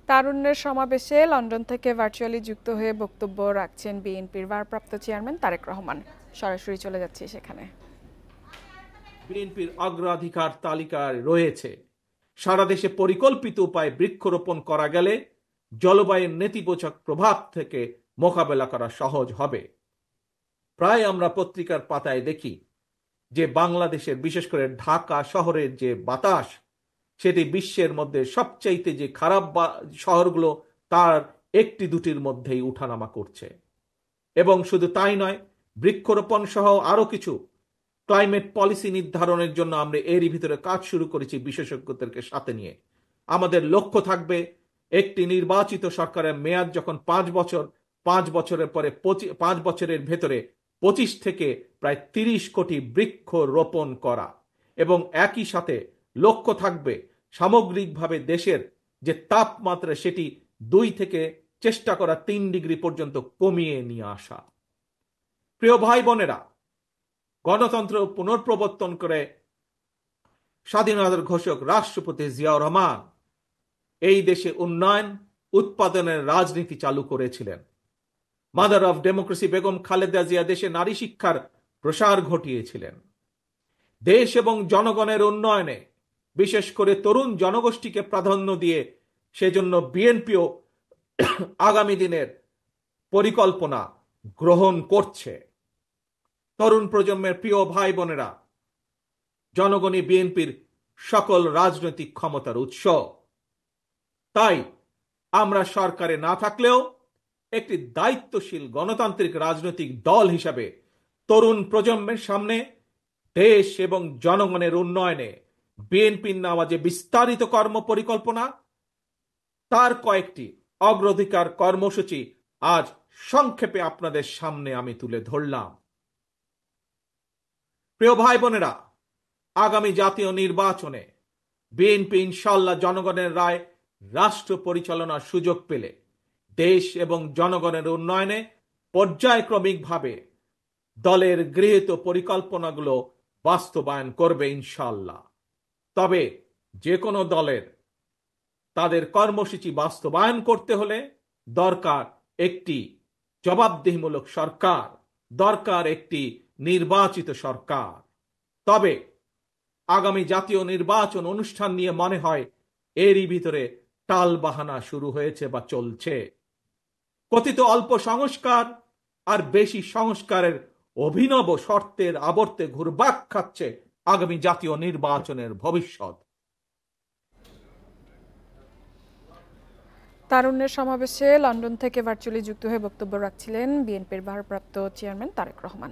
তারুণ্যের সমাবেশে লন্ডন থেকে ভার্চুয়ালি যুক্ত হয়ে বক্তব্য রাখছেন বিএনপির ভারপ্রাপ্ত চেয়ারম্যান তারেক রহমান। সরাসরি চলে যাচ্ছি সেখানে। বিএনপির অগ্রাধিকার তালিকায় রয়েছে সারা দেশে পরিকল্পিত উপায়ে বৃক্ষরোপণ করা গেলে জলবায়ুর নেতিবাচক প্রভাব থেকে মোকাবেলা করা সহজ হবে। প্রায় আমরা পত্রিকার পাতায় দেখি যে বাংলাদেশের বিশেষ করে ঢাকা শহরের যে বাতাস সেটি বিশ্বের মধ্যে সবচাইতে যে খারাপ শহরগুলো তার একটি দুটির মধ্যেই উঠানামা করছে। এবং শুধু তাই নয়, বৃক্ষরোপণ সহ আরো কিছু ক্লাইমেট পলিসি নির্ধারণের জন্য আমরা এরই ভিতরে কাজ শুরু করেছি বিশেষজ্ঞদেরকে সাথে নিয়ে। আমাদের লক্ষ্য থাকবে একটি নির্বাচিত সরকারের মেয়াদ যখন 5 বছর, 5 বছরের পরে 5 বছরের ভেতরে 25 থেকে প্রায় 30 কোটি বৃক্ষ রোপণ করা, এবং একই সাথে লক্ষ্য থাকবে সামগ্রিকভাবে দেশের যে তাপমাত্রা সেটি 2 থেকে চেষ্টা করা 3 ডিগ্রি পর্যন্ত কমিয়ে নিয়ে আসা। প্রিয় ভাই বোনেরা, গণতন্ত্র পুনঃপ্রবর্তন করে স্বাধীনতার ঘোষক রাষ্ট্রপতি জিয়াউর রহমান এই দেশে উন্নয়ন উৎপাদনের রাজনীতি চালু করেছিলেন। Mother of democracy Begum Khaleda Zia দেশে নারী শিক্ষার প্রসার ঘটিয়েছিলেন। দেশ এবং জনগণের উন্নয়নে বিশেষ করে তরুণ জনগোষ্ঠীকে প্রাধান্য দিয়ে সেজন্য বিএনপিও আগামী দিনের পরিকল্পনা গ্রহণ করছে। তরুণ প্রজন্মের প্রিয় ভাই বোনেরা, জনগণই বিএনপির সকল রাজনৈতিক ক্ষমতার উৎস। তাই আমরা সরকারে না থাকলেও একটি দায়িত্বশীল গণতান্ত্রিক রাজনৈতিক দল হিসাবে তরুণ প্রজন্মের সামনে দেশ এবং জনগণের উন্নয়নে বিএনপির নেওয়া যে বিস্তারিত কর্ম পরিকল্পনা তার কয়েকটি অগ্রাধিকার কর্মসূচি আজ সংক্ষেপে আপনাদের সামনে আমি তুলে ধরলাম। প্রিয় ভাই বোনেরা, আগামী জাতীয় নির্বাচনে বিএনপি ইনশাআল্লাহ জনগণের রায় রাষ্ট্র পরিচালনার সুযোগ পেলে দেশ এবং জনগণের উন্নয়নে পর্যায়ক্রমিকভাবে দলের গৃহীত পরিকল্পনাগুলো বাস্তবায়ন করবে ইনশাআল্লাহ। তবে যে কোনো দলের তাদের কর্মসূচি বাস্তবায়ন করতে হলে দরকার একটি জবাবদিহিমূলক সরকার, দরকার একটি নির্বাচিত সরকার। তবে আগামী জাতীয় নির্বাচন অনুষ্ঠান নিয়ে মনে হয় এরই ভিতরে টালবাহানা শুরু হয়েছে বা চলছে। কথিত অল্প সংস্কার আর বেশি সংস্কারের অভিনব শর্তের আবর্তে ঘুরপাক খাচ্ছে আগামী জাতীয় নির্বাচনের ভবিষ্যৎ। তারুণ্যের সমাবেশে লন্ডন থেকে ভার্চুয়ালি যুক্ত হয়ে বক্তব্য রাখছিলেন বিএনপির ভারপ্রাপ্ত চেয়ারম্যান তারেক রহমান।